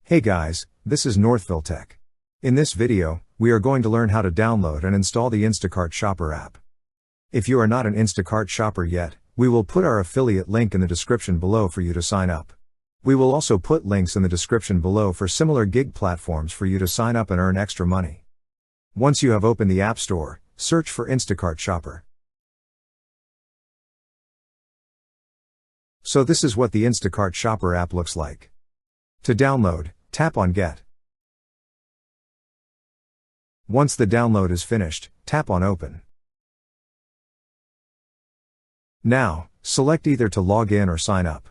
Hey guys, this is Northville Tech. In this video, we are going to learn how to download and install the Instacart Shopper app. If you are not an Instacart shopper yet, we will put our affiliate link in the description below for you to sign up. We will also put links in the description below for similar gig platforms for you to sign up and earn extra money. Once you have opened the App Store, search for Instacart Shopper. So this is what the Instacart Shopper app looks like. To download, tap on Get. Once the download is finished, tap on Open. Now, select either to log in or sign up.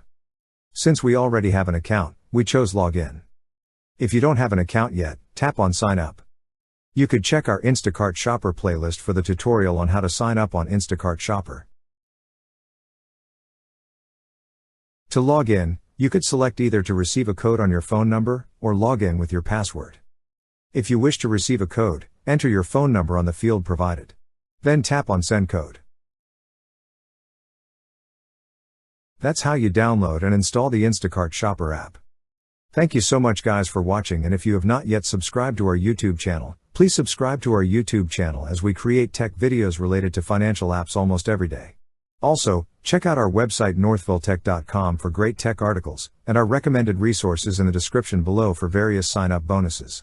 Since we already have an account, we chose Login. If you don't have an account yet, tap on Sign Up. You could check our Instacart Shopper playlist for the tutorial on how to sign up on Instacart Shopper. To log in, you could select either to receive a code on your phone number, or log in with your password. If you wish to receive a code, enter your phone number on the field provided. Then tap on Send Code. That's how you download and install the Instacart Shopper app. Thank you so much guys for watching, and if you have not yet subscribed to our YouTube channel, please subscribe to our YouTube channel as we create tech videos related to financial apps almost every day. Also, check out our website northvilletech.com for great tech articles, and our recommended resources in the description below for various sign-up bonuses.